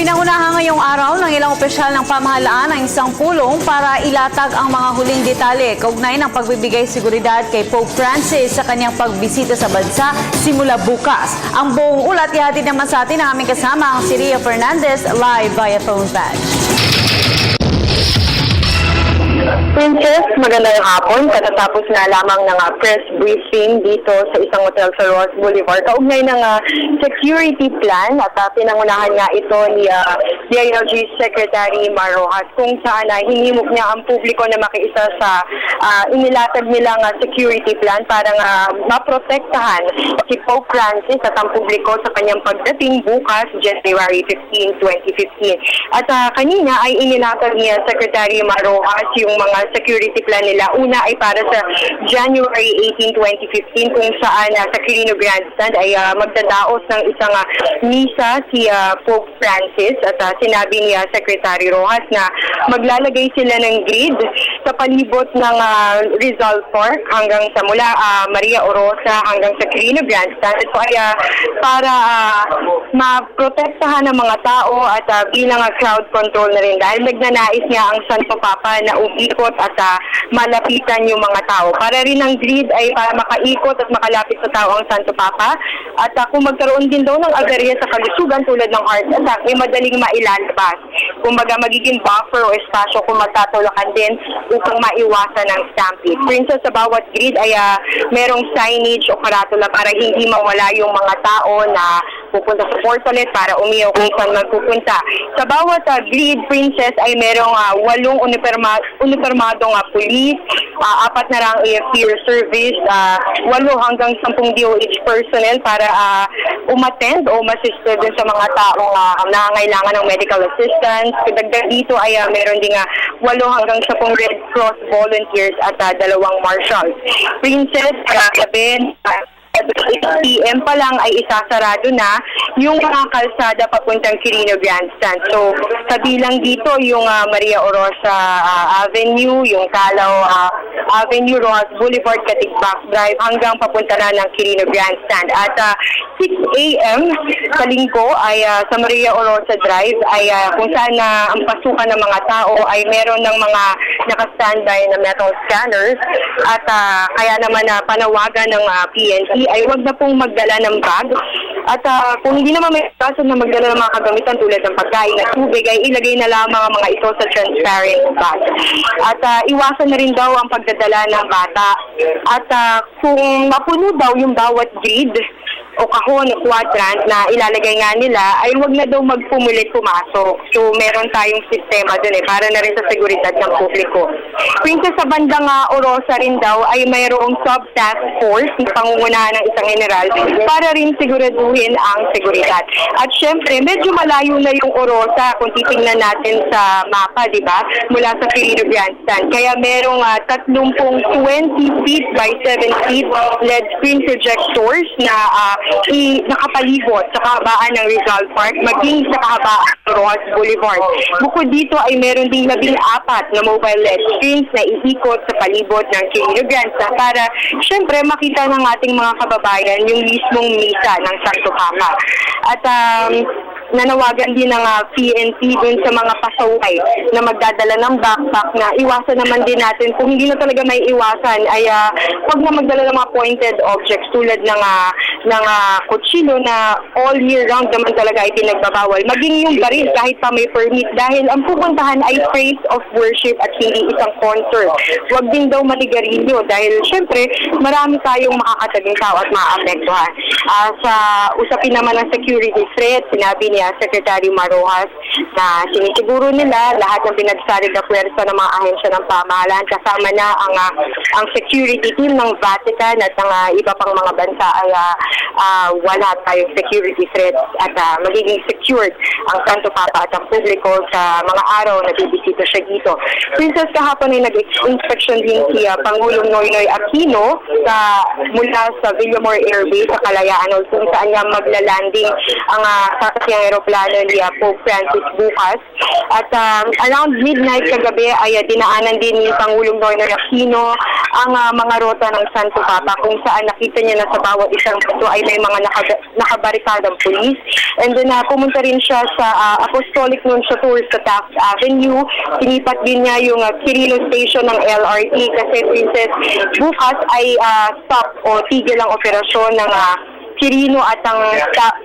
Pinangunahan ngayong araw ng ilang opisyal ng pamahalaan ang isang pulong para ilatag ang mga huling detalye kaugnay ng pagbibigay seguridad kay Pope Francis sa kanyang pagbisita sa bansa simula bukas. Ang buong ulat ihatid naman sa atin ang aming kasama, ang si Ria Fernandez, live via phone patch. Princess, magandang hapon. Katatapos na lamang ng press briefing dito sa isang hotel sa Ross Boulevard. Kaugnay ng security plan at pinangunahan nga ito ni DILG Secretary Mar Rojas kung saan hinimok niya ang publiko na makiisa sa inilatag nilang security plan para maprotektahan si Pope Francis at ang publiko sa kanyang pagdating bukas, January 15, 2015. At kanina ay inilatag niya Secretary Mar Rojas yung mga security plan nila. Una ay para sa January 18, 2015 kung saan sa Quirino Grandstand ay magdadaos ng isang misa si Pope Francis at sinabi niya Secretary Rojas na maglalagay sila ng grid sa palibot ng Rizal Park hanggang sa mula Maria Orosa hanggang sa Quirino Grandstand. Ito ay para maprotektahan ng mga tao at bilang crowd control na rin dahil nagnanais niya ang Santo Papa na umikot at malapitan yung mga tao. Para rin ang grid ay para makaikot at makalapit sa tao ang Santo Papa at kung magkaroon din daw ng aberya sa kalusugan tulad ng heart attack, ay madaling mailalabas. Kumbaga magiging buffer o espasyo kung magtatulakan din upang maiwasan ang stampede. Princess, sa bawat grid ay merong signage o karatula para hindi mawala yung mga tao na pupunta sa portalet para umiyaw kung saan magpupunta. Sa bawat grid, Princess, ay merong 8 uniformadong pulis, 4 na lang AFP service, 8 hanggang 10 DOH personnel para umattend o masiste din sa mga taong nangangailangan ng medical assistance. Dagdag dito ay meron din 8 hanggang 10 Red Cross volunteers at 2 marshals. Princess, gabi, 8 PM pa lang ay isasarado na yung mga kalsada papuntang Quirino Grandstand. So, kabilang dito yung Maria Orosa Avenue, yung Calao Avenue, Ross Boulevard, Katigbak Drive, hanggang papunta na ng Quirino Grandstand. At 6 AM sa linggo ay sa Maria Orosa Drive ay kung saan ang pasukan ng mga tao ay meron ng mga naka-standby na metal scanners at kaya naman panawagan ng PNP ay huwag na pong magdala ng bag. At kung hindi naman may kaso na magdala ng mga kagamitan tulad ng pagkain at tubig, ay ilagay na lamang ang mga ito sa transparent bag. At iwasan na rin daw ang pagdadala ng bata. At kung mapuno daw yung bawat grid o kahon o quadrant na ilalagay nga nila, ay huwag na daw magpumulit pumasok. So, meron tayong sistema dun para na rin sa seguridad ng publiko. Princess, sa bandang Orosa rin daw ay mayroong sub-task force na pangungunahan ng isang general para rin siguraduhin ang seguridad. At syempre, medyo malayo na yung Orosa kung titingnan natin sa mapa, di ba? Mula sa Quirino Grandstand. Kaya merong 20 feet by 7 feet LED screen projectors na nakapalibot sa kahabaan ng Rizal Park, maging sa kahabaan ng Ross Boulevard. Bukod dito ay meron ding 14 na mobile LED screens na iikot sa palibot ng Quirino Grandstand para syempre makita ng ating mga kababayan yung mismong misa ng Santo Papa. At nanawagan din ng PNP dun sa mga pasaway na magdadala ng backpack na iwasan naman din natin. Kung hindi na talaga may iwasan ay huwag na magdala ng mga pointed objects tulad ng kutsilo na all year round naman talaga ay pinagbabawal. Maging yung baril kahit pa may permit dahil ang pupuntahan ay place of worship at hindi isang concert. Huwag din daw maligarilyo dahil syempre marami tayong makakataging tao at maapektuhan. Sa usapin naman ng security threat, sinabi niya Secretary Mar Rojas na sinisiguro nila lahat ng pinagsarig na puwersa ng mga ahensya ng pamahalaan kasama na ang security team ng Vatican at ng iba pang mga bansa ay wala tayong security threats at magiging secured ang Santo Papa at ang publiko sa mga araw na bibisita siya dito. Princess, kahapon ay nag-inspection din si Pangulong Noynoy Aquino mula sa Villamor Air Base sa Kalayaan kung saan niya maglalanding ang sasakyan aeroplano ni Pope Francis bukas. At around midnight kagabi ay dinaanan din ni Pangulong Noynoy Aquino ang mga rota ng Santo Papa kung saan nakita niya na sa bawat isang ito ay may mga nakabarikadang pulis. And then pumunta Pumunta rin siya sa Apostolic Nunciature sa Taft Avenue. Sinipat din niya yung Quirino Station ng LRT kasi Princess, bukas ay stop o tigil ang operasyon ng Quirino at ang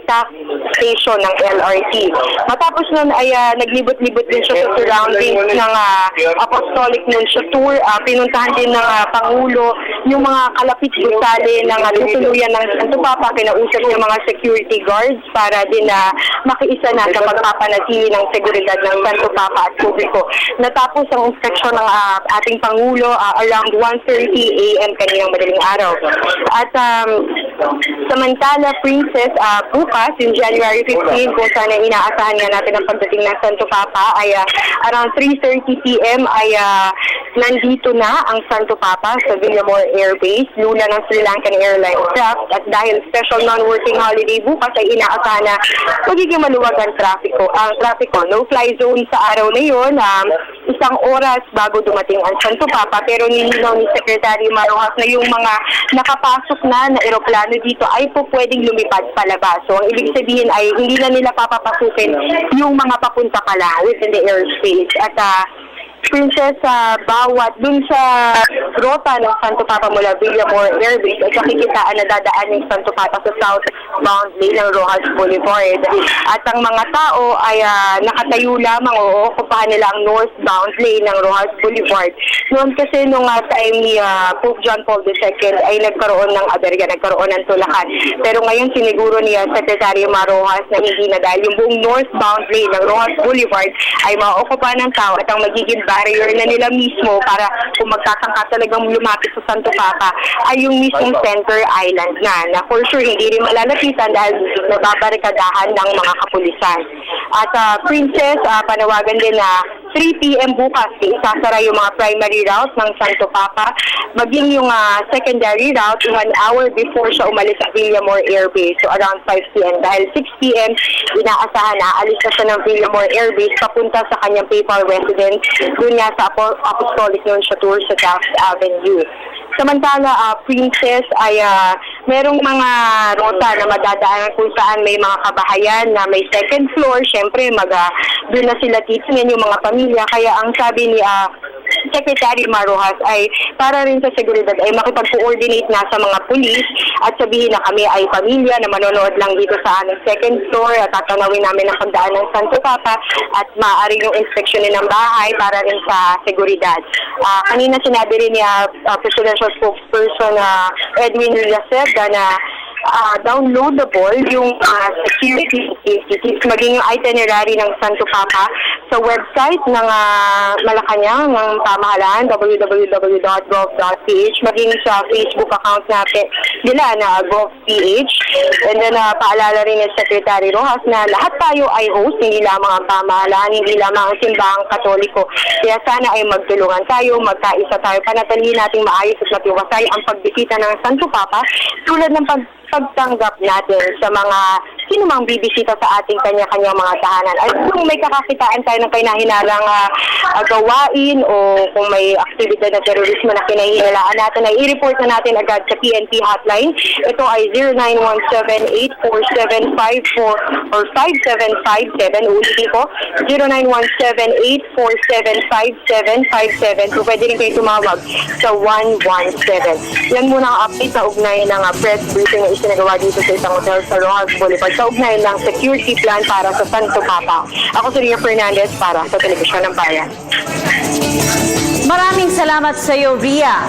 Taft Station ng LRT. Matapos nun ay naglibot-libot din siya sa surroundings ng Apostolic Nunciature. Pinuntahan din ng Pangulo yung mga kalapit gusali ng tutuluyan ng Santo Papa. Kinausap niya mga security guards para din makiisa na sa pagpapanatili ng seguridad ng Santo Papa at publiko. Natapos ang inspeksyon ng ating Pangulo around 1:30 a.m. kaninang madaling araw. At samantala, Princess, bukas, yung January 15, kung sana inaasahan nga natin ang pagdating ng Santo Papa, ay around 3:30 p.m. ay nandito na ang Santo Papa sa Villamor Air Base, luna ng Sri Lankan Airlines craft. At dahil special non-working holiday bukas, ay inaasahan na magiging maluwag ang trafiko. No-fly zone sa araw na yun, isang oras bago dumating ang Santo Papa, pero nilinaw ni Secretary Marojas na yung mga nakapasok na eroplano dito ay po pwedeng lumipad palabas. So, ang ibig sabihin ay hindi na nila papapasukin yung mga papunta pala within the airspace. At Princess, bawat dun sa rota ng Santo Papa mula Villamor Air Base ay kakikitaan na dadaan yung Santo Papa sa southbound lane ng Rojas Boulevard. At ang mga tao ay nakatayo lamang o okupahan nila ang northbound lane ng Rojas Boulevard. Noon kasi nung time ni Pope John Paul II ay nagkaroon ng aberya, nagkaroon ng tulakan. Pero ngayon siniguro ni Secretary Marojas na hindi na dahil yung buong northbound lane ng Rojas Boulevard ay maokupahan ng tao at ang magiging barrier na nila mismo para kung magtatangka talagang lumapit sa Santo Papa ay yung mismong center island na for sure hindi rin malalapitan dahil nababarikadahan ng mga kapulisan. At Princess, panawagan din na 3 p.m. bukas, isasara yung mga primary route ng Santo Papa, maging yung secondary route 1 hour before siya umalis sa Villamor Air Base, so around 5 p.m. Dahil 6 p.m. inaasahan na alis na siya ng Villamor Air Base papunta sa kanyang papal residence doon nga sa Apostolic Nunciature sa Taft Avenue. Samantala, Princess, ay merong mga rota na madadaanan kung saan may mga kabahayan na may second floor. Siyempre, doon na sila titingin yung mga pamilya. Kaya ang sabi ni Secretary Marojas ay para rin sa seguridad ay makipag-coordinate na sa mga pulis at sabihin na kami ay pamilya na manonood lang dito sa aming second floor at tatanawin namin ang pagdaan ng Santo Papa at maaari yung inspeksyonin ng bahay para rin sa seguridad. Kanina sinabi rin ni Presidential Spokesperson Edwin Villacerda na downloadable yung security tips, maging yung itinerary ng Santo Papa sa website ng Malacanang ng pamahalaan, www.gov.ph, maging sa Facebook account natin nila na gov.ph. And then paalala rin ni Secretary Rojas na lahat tayo ay host, hindi lamang ang pamahalaan, hindi lamang ang simbahang Katoliko. Kaya sana ay magtulungan tayo, magkaisa tayo, panatilihin nating maayos at matiwasay ang pagbisita ng Santo Papa tulad ng pagtanggap natin sa mga sino mang bibisita sa ating kanya-kanyang mga tahanan. At kung may kakakitaan tayo ng kahinahinalang gawain o kung may aktibidad na terorismo na kinahihinalaan natin, ay i-report na natin agad sa PNP hotline. Ito ay 0917-847-54 or 5757. Ulitin ko, 0917-847-5757. So pwede rin kayo tumawag sa 117. Yan muna ang update sa ugnay ng press briefing na isinagawa dito sa isang hotel sa Rojas Boulevard sa ugnay ng security plan para sa Santo Papa. Ako si Ria Fernandez para sa Telebisyon ng Bayan. Maraming salamat sa iyo, Ria.